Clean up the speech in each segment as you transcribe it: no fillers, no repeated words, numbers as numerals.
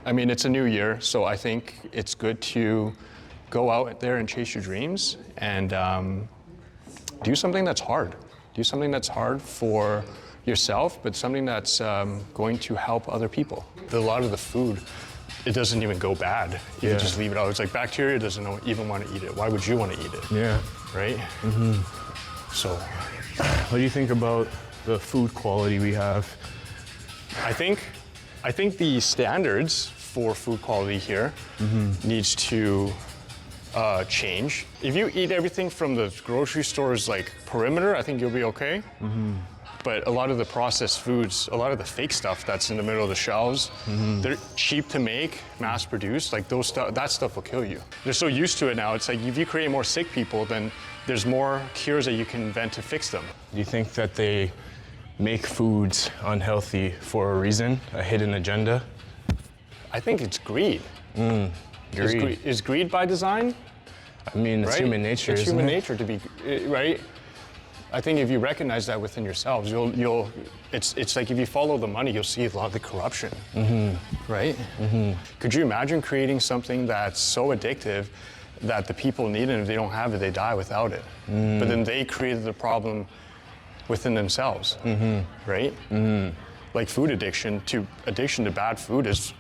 I mean, it's a new year, so I think it's good to go out there and chase your dreams and do something that's hard. Do something that's hard for yourself, but something that's going to help other people. A lot of the food, it doesn't even go bad if you just leave it out. It's like bacteria doesn't even want to eat it. Why would you want to eat it? Yeah. Right? So, what do you think about the food quality we have? I think the standards for food quality here needs to change. If you eat everything from the grocery store's like perimeter, I think you'll be okay. But a lot of the processed foods, a lot of the fake stuff that's in the middle of the shelves, they're cheap to make, mass produced, like that stuff will kill you. They're so used to it now, it's like if you create more sick people, then there's more cures that you can invent to fix them. Do you think that they make foods unhealthy for a reason, a hidden agenda? I think it's greed. Greed. Is greed by design? I mean, it's human nature, It's isn't human it? nature to be, right? I think if you recognize that within yourselves, it's like if you follow the money, you'll see a lot of the corruption, right? Could you imagine creating something that's so addictive that the people need it, and if they don't have it, they die without it? But then they created the problem within themselves, right? Like food addiction to bad food is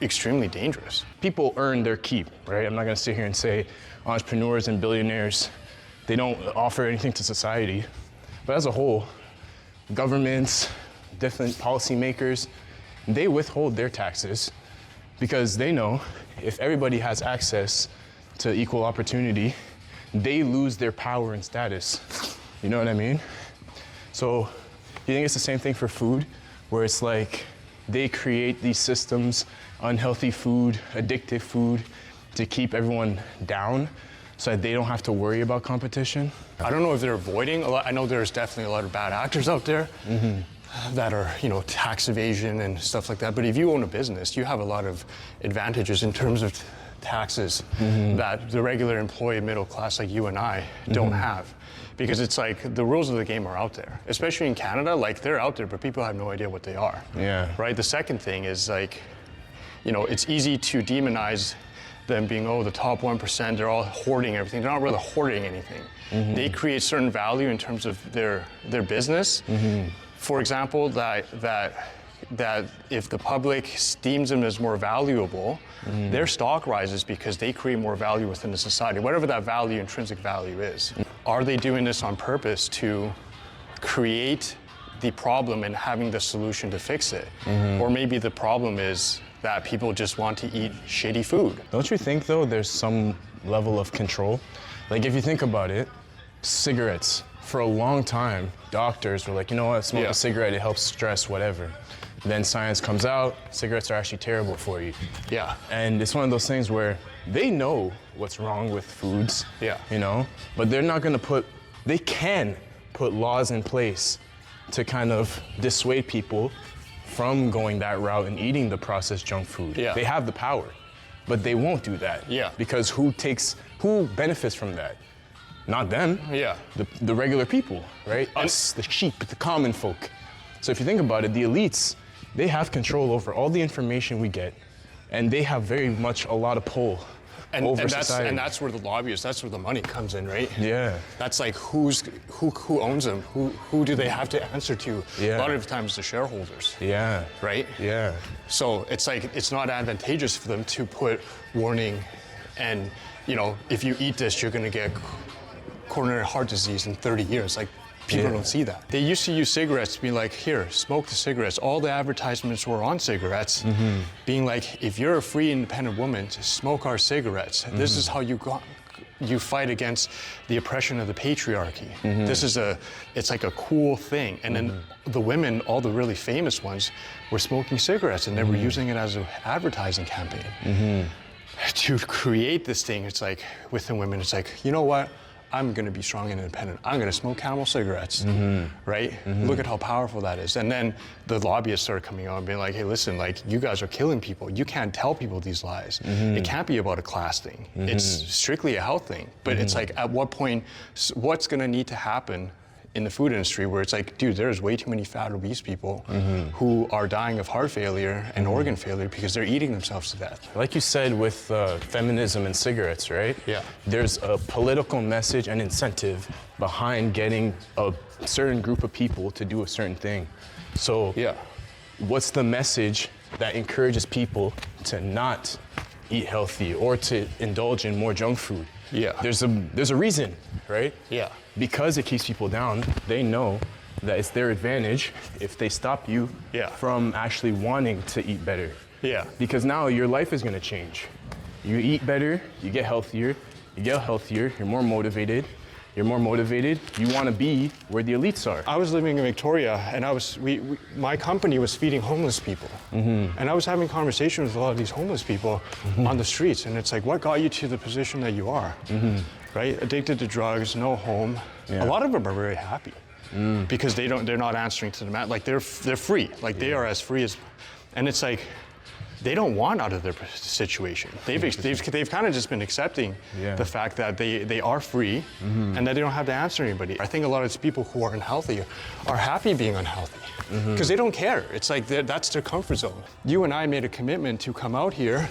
extremely dangerous. People earn their keep, right? I'm not gonna sit here and say entrepreneurs and billionaires, they don't offer anything to society. But as a whole, governments, different policymakers, they withhold their taxes because they know if everybody has access to equal opportunity, they lose their power and status. You know what I mean? So you think it's the same thing for food, where it's like they create these systems, unhealthy food, addictive food, to keep everyone down so that they don't have to worry about competition? I don't know if they're avoiding a lot. I know there's definitely a lot of bad actors out there that are, tax evasion and stuff like that. But if you own a business, you have a lot of advantages in terms of taxes that the regular employee, middle class like you and I don't have. Because it's like the rules of the game are out there, especially in Canada. Like they're out there, but people have no idea what they are. Yeah. Right. The second thing is like, it's easy to demonize them being, the top 1%, they're all hoarding everything. They're not really hoarding anything. They create certain value in terms of their business. For example, that if the public deems them as more valuable, their stock rises because they create more value within the society, whatever that value, intrinsic value is. Are they doing this on purpose to create the problem and having the solution to fix it? Or maybe the problem is that people just want to eat shitty food. Don't you think, though, there's some level of control? Like, if you think about it, cigarettes. For a long time, doctors were like, you know what, smoke a cigarette, it helps stress, whatever. Then science comes out, cigarettes are actually terrible for you. Yeah. And it's one of those things where they know what's wrong with foods, but they're not gonna they can put laws in place to kind of dissuade people from going that route and eating the processed junk food. Yeah. They have the power, but they won't do that. Yeah. Because who benefits from that? Not them. Yeah. The regular people, right? Us, the sheep, the common folk. So if you think about it, the elites, they have control over all the information we get, and they have very much a lot of pull over society. And that's where the lobbyists, that's where the money comes in, right? Yeah. That's like who owns them? Who do they have to answer to? Yeah. A lot of times the shareholders. Yeah. Right? Yeah. So it's like, it's not advantageous for them to put warning and, if you eat this, you're gonna get coronary heart disease in 30 years. Like, people don't see that. They used to use cigarettes, being like, here, smoke the cigarettes. All the advertisements were on cigarettes, being like, if you're a free, independent woman, smoke our cigarettes. This is how you fight against the oppression of the patriarchy. It's like a cool thing. And then the women, all the really famous ones, were smoking cigarettes, and they were using it as an advertising campaign. To create this thing, it's like, within women, it's like, you know what? I'm gonna be strong and independent. I'm gonna smoke Camel cigarettes, right? Look at how powerful that is. And then the lobbyists started coming out and being like, hey, listen, like, you guys are killing people. You can't tell people these lies. It can't be about a class thing. It's strictly a health thing. But it's like, at what point, what's gonna need to happen in the food industry where it's like, dude, there's way too many fat, obese people who are dying of heart failure and organ failure because they're eating themselves to death. Like you said with feminism and cigarettes, right? Yeah. There's a political message and incentive behind getting a certain group of people to do a certain thing. So Yeah. what's the message that encourages people to not eat healthy or to indulge in more junk food? Yeah. There's a reason, right? Yeah. Because it keeps people down, they know that it's their advantage if they stop you Yeah. from actually wanting to eat better. Yeah. Because now your life is gonna change. You eat better, you get healthier, you're more motivated. You're more motivated, you wanna be where the elites are. I was living in Victoria, and my company was feeding homeless people. And I was having conversations with a lot of these homeless people on the streets, and it's like, what got you to the position that you are? Right? Addicted to drugs, no home. Yeah. A lot of them are very happy because they're not answering to the man. Like they're free. Like they are as free as, and it's like, they don't want out of their situation. They've kind of just been accepting the fact that they are free and that they don't have to answer anybody. I think a lot of these people who are unhealthy are happy being unhealthy because they don't care. It's like that's their comfort zone. You and I made a commitment to come out here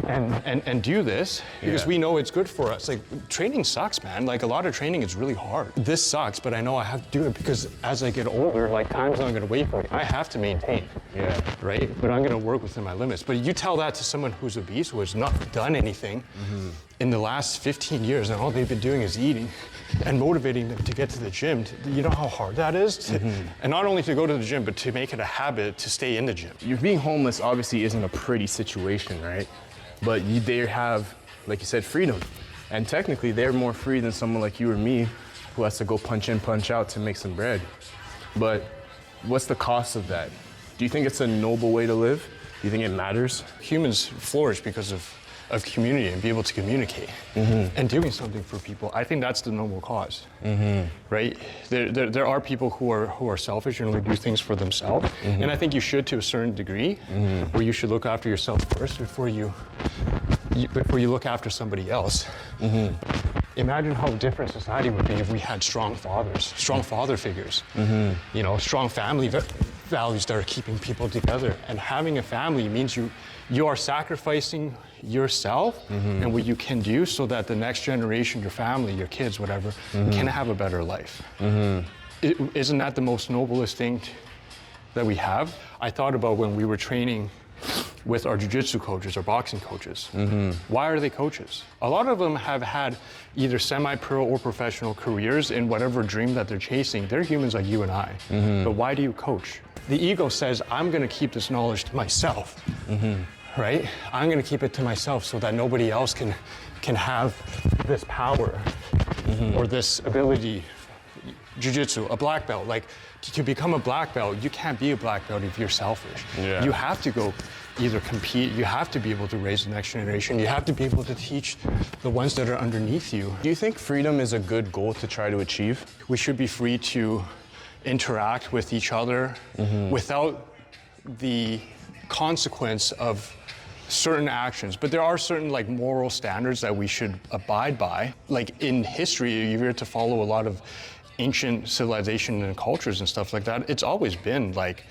and do this because we know it's good for us. Like training sucks, man. Like a lot of training is really hard. This sucks, but I know I have to do it because as I get older, like time's not gonna wait for me. I have to maintain. Yeah. Right? But I'm gonna work within my limits. But you tell that to someone who's obese, who has not done anything in the last 15 years, and all they've been doing is eating and motivating them to get to the gym. You know how hard that is? And not only to go to the gym, but to make it a habit to stay in the gym. You're being homeless obviously isn't a pretty situation, right? But they have, like you said, freedom. And technically they're more free than someone like you or me who has to go punch in, punch out to make some bread. But what's the cost of that? Do you think it's a noble way to live? Do you think it matters? Humans flourish because of community and be able to communicate and doing something for people. I think that's the noble cause, right? There are people who are selfish and only do things for themselves, and I think you should to a certain degree, where you should look after yourself first before you look after somebody else. Imagine how different society would be if we had strong fathers, strong father figures, you know, strong family values that are keeping people together. And having a family means you are sacrificing yourself and what you can do so that the next generation, your family, your kids, whatever, can have a better life. Isn't that the most noblest thing that we have? I thought about when we were training with our jiu-jitsu coaches or boxing coaches. Why are they coaches? A lot of them have had either semi-pro or professional careers in whatever dream that they're chasing. They're humans like you and I. But why do you coach? The ego says, I'm gonna keep this knowledge to myself, right? I'm gonna keep it to myself so that nobody else can have this power or this ability. Jiu-jitsu, a black belt, like to become a black belt, you can't be a black belt if you're selfish. You have to go either compete, you have to be able to raise the next generation, you have to be able to teach the ones that are underneath you. Do you think freedom is a good goal to try to achieve? We should be free to interact with each other without the consequence of certain actions, but there are certain like moral standards that we should abide by. Like in history, you were to follow a lot of ancient civilization and cultures and stuff like that. It's always been like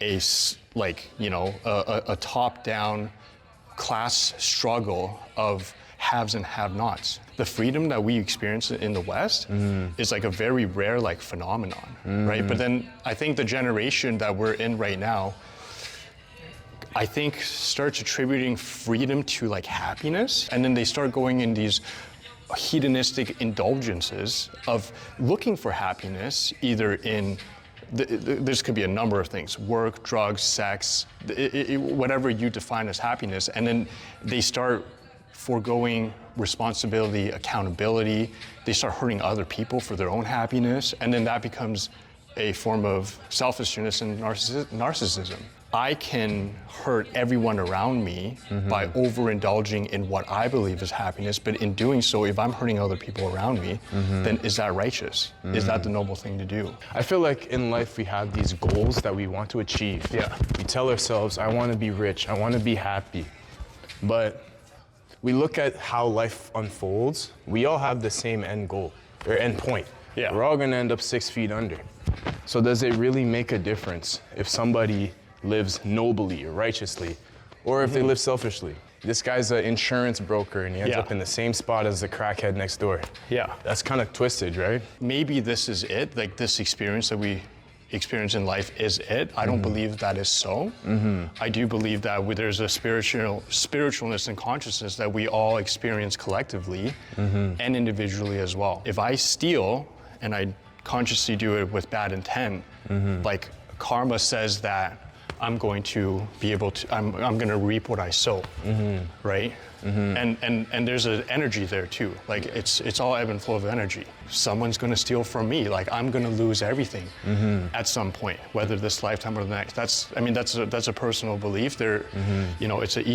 a top-down class struggle of haves and have-nots. The freedom that we experience in the West is like a very rare like phenomenon, right? But then I think the generation that we're in right now, I think starts attributing freedom to like happiness, and then they start going in these hedonistic indulgences of looking for happiness, either in this could be a number of things: work, drugs, sex, whatever you define as happiness, and then they start foregoing responsibility, accountability. They start hurting other people for their own happiness, and then that becomes a form of selfishness and narcissism. I can hurt everyone around me by overindulging in what I believe is happiness, but in doing so, if I'm hurting other people around me, then is that righteous? Is that the noble thing to do? I feel like in life we have these goals that we want to achieve. We tell ourselves, I want to be rich, I want to be happy. But we look at how life unfolds, we all have the same end goal, or end point. Yeah. We're all gonna end up 6 feet under. So does it really make a difference if somebody lives nobly or righteously, or if they live selfishly? This guy's an insurance broker and he ends up in the same spot as the crackhead next door. Yeah. That's kind of twisted, right? Maybe this is it, like this experience that we experience in life is it. I don't believe that is so. I do believe that there's a spiritualness and consciousness that we all experience collectively and individually as well. If I steal and I consciously do it with bad intent, like karma says that I'm going to be able to, I'm going to reap what I sow, right? And there's an energy there too. Like it's all ebb and flow of energy. Someone's going to steal from me. Like I'm going to lose everything at some point, whether this lifetime or the next. That's a personal belief. There, you know, it's an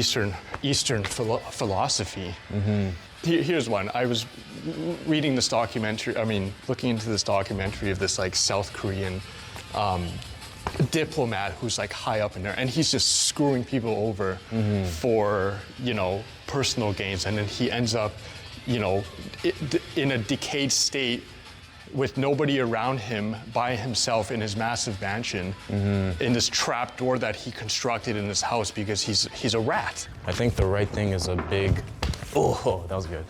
Eastern philosophy. Here's one. I was reading this documentary. Looking into this documentary of this like South Korean diplomat who's like high up in there, and he's just screwing people over for, you know, personal gains, and then he ends up, you know, in a decayed state with nobody around him, by himself in his massive mansion, in this trap door that he constructed in his house because he's a rat. I think the right thing is a big, oh, that was good.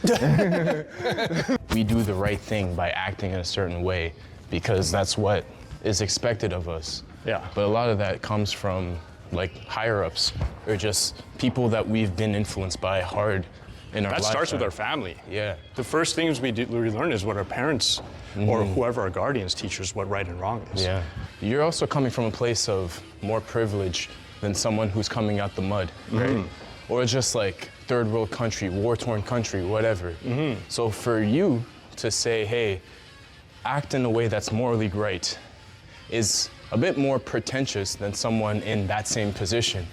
We do the right thing by acting in a certain way because that's what is expected of us. Yeah. But a lot of that comes from like higher ups or just people that we've been influenced by hard in our life. That starts with our family. Yeah. The first things we learn is what our parents or whoever our guardians teach us what right and wrong is. Yeah. You're also coming from a place of more privilege than someone who's coming out the mud, right? Or just like third world country, war-torn country, whatever. So for you to say, hey, act in a way that's morally right is a bit more pretentious than someone in that same position.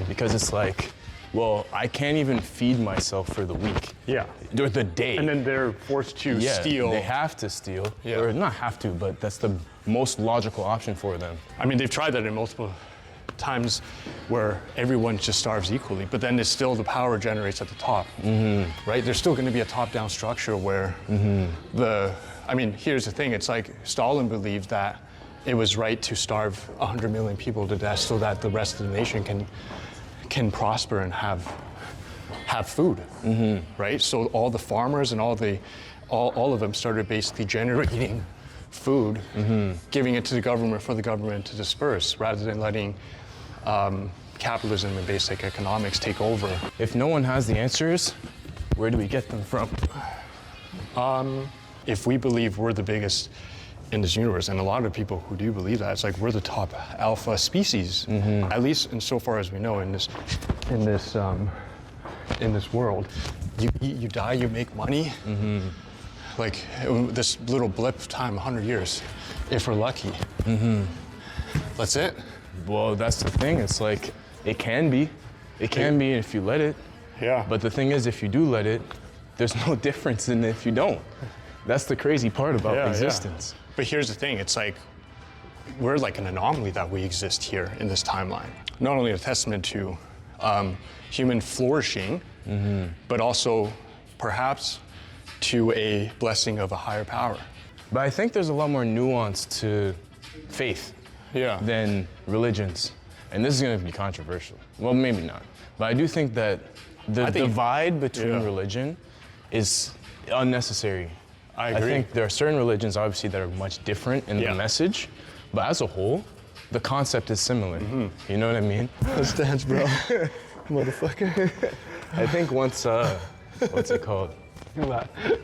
Because it's like, well, I can't even feed myself for the week. Yeah. Or the day. And then they're forced to steal. They have to steal. Yeah. Or not have to, but that's the most logical option for them. I mean, they've tried that in multiple times where everyone just starves equally, but then it's still the power generates at the top, right? There's still gonna be a top-down structure where here's the thing, it's like Stalin believed that it was right to starve 100 million people to death so that the rest of the nation can prosper and have food, right? So all the farmers and all of them started basically generating food, giving it to the government for the government to disperse, rather than letting capitalism and basic economics take over. If no one has the answers, where do we get them from? If we believe we're the biggest in this universe, and a lot of people who do believe that, it's like we're the top alpha species, at least insofar as we know in this world. You eat, you die, you make money. Like this little blip of time, 100 years, if we're lucky. That's it. Well, that's the thing. It's like it can be if you let it. Yeah. But the thing is, if you do let it, there's no difference in if you don't. That's the crazy part about existence. But here's the thing, it's like, we're like an anomaly that we exist here in this timeline. Not only a testament to human flourishing, but also perhaps to a blessing of a higher power. But I think there's a lot more nuance to faith than religions. And this is gonna be controversial. Well, maybe not. But I do think that the divide between religion is unnecessary. I agree. I think there are certain religions, obviously, that are much different in the message, but as a whole, the concept is similar. You know what I mean? Let's dance, bro. Motherfucker. I think once, what's it called?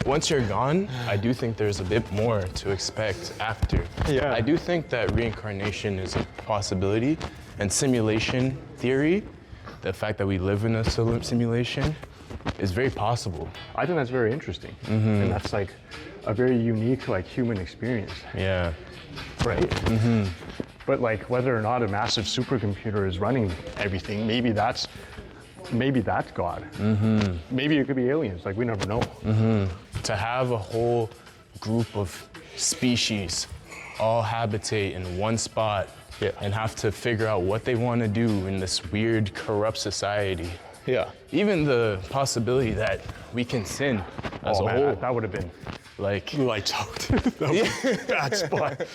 Once you're gone, I do think there's a bit more to expect after. I do think that reincarnation is a possibility, and simulation theory, the fact that we live in a simulation, is very possible. I think that's very interesting. And that's like a very unique like human experience. Yeah. Right? But like whether or not a massive supercomputer is running everything, maybe that's God. Maybe it could be aliens, like we never know. To have a whole group of species all habitate in one spot and have to figure out what they want to do in this weird, corrupt society. Yeah. Even the possibility that we can sin as a whole. That would have been Like, Lights out. That was a bad spot.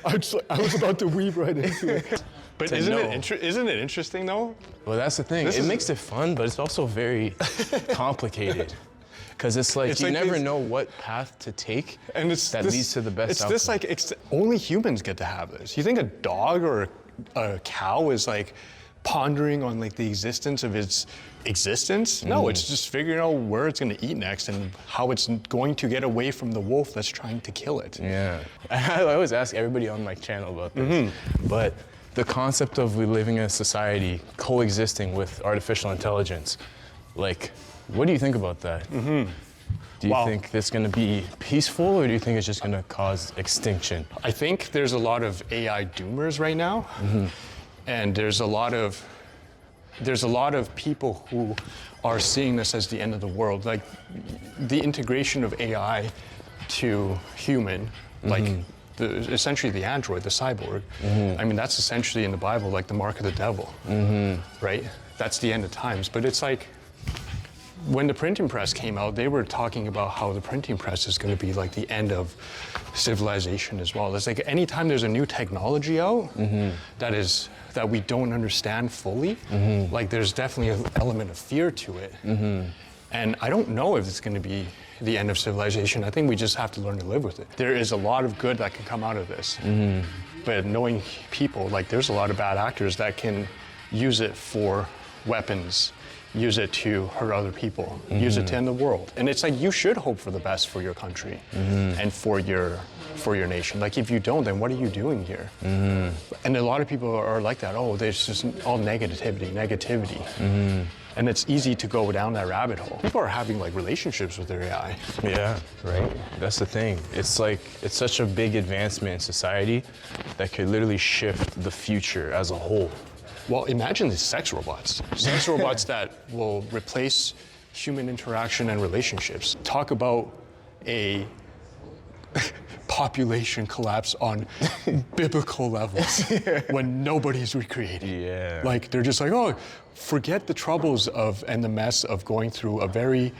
I was about to weave right into it. But isn't it interesting though? well, that's the thing. It makes it fun, but it's also very complicated. Because it's like you never know what path to take and that leads to the best outcome. It's this like, only humans get to have this. You think a dog or a cow is like pondering on like the existence of its existence? No, it's just figuring out where it's going to eat next and how it's going to get away from the wolf that's trying to kill it. Yeah. I always ask everybody on my channel about this, but the concept of we living in a society coexisting with artificial intelligence, like, what do you think about that? Do you think it's going to be peaceful, or do you think it's just going to cause extinction? I think there's a lot of AI doomers right now, and there's a lot of people who are seeing this as the end of the world. Like the integration of AI to human, like essentially the android, the cyborg. I mean, that's essentially in the Bible like the mark of the devil, right? That's the end of times. But it's like, when the printing press came out, they were talking about how the printing press is going to be like the end of civilization as well. It's like anytime there's a new technology out that we don't understand fully, like there's definitely an element of fear to it. And I don't know if it's going to be the end of civilization. I think we just have to learn to live with it. There is a lot of good that can come out of this. But knowing people, like there's a lot of bad actors that can use it for weapons, use it to hurt other people, use it to end the world. And it's like, you should hope for the best for your country and for your nation. Like if you don't, then what are you doing here? And a lot of people are like that. Oh, there's just all negativity. And it's easy to go down that rabbit hole. People are having like relationships with their AI. Yeah, right. That's the thing. It's like, it's such a big advancement in society that could literally shift the future as a whole. Well, imagine the sex robots. Sex robots that will replace human interaction and relationships. Talk about a population collapse on biblical levels when nobody's recreated. Yeah. Like they're just like, oh, forget the troubles of and the mess of going through a very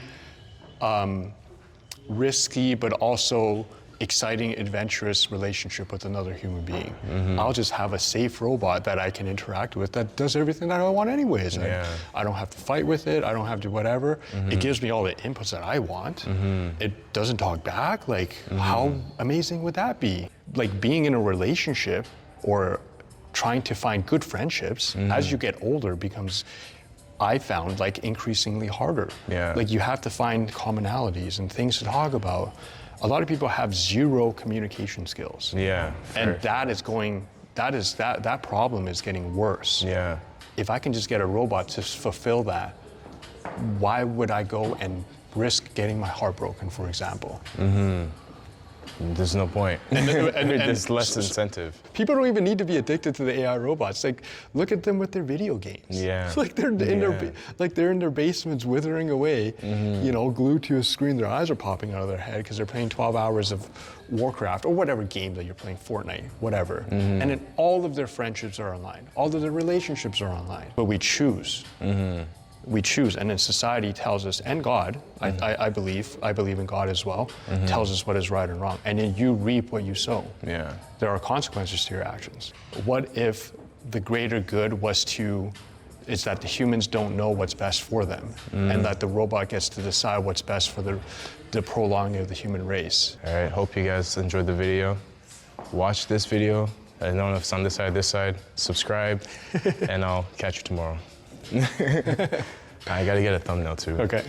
risky but also exciting, adventurous relationship with another human being. I'll just have a safe robot that I can interact with that does everything that I want anyways. Yeah. I don't have to fight with it. I don't have to whatever. It gives me all the inputs that I want. It doesn't talk back. Like, how amazing would that be? Like being in a relationship or trying to find good friendships as you get older becomes, I found, like increasingly harder. Yeah. Like you have to find commonalities and things to talk about. A lot of people have zero communication skills. Yeah. And that problem is getting worse. Yeah. If I can just get a robot to fulfill that, why would I go and risk getting my heart broken, for example? There's no point. There's less incentive. People don't even need to be addicted to the AI robots. Like, look at them with their video games. Yeah. Like they're in their basements withering away, you know, glued to a screen. Their eyes are popping out of their head because they're playing 12 hours of Warcraft or whatever game that you're playing, Fortnite, whatever. And then all of their friendships are online. All of their relationships are online. But we choose. We choose, and then society tells us, and God, I believe in God as well, tells us what is right and wrong, and then you reap what you sow. Yeah. There are consequences to your actions. What if the greater good is that the humans don't know what's best for them, and that the robot gets to decide what's best for the prolonging of the human race? All right, hope you guys enjoyed the video. Watch this video. I don't know if it's on this side. Subscribe, and I'll catch you tomorrow. I gotta get a thumbnail too. Okay.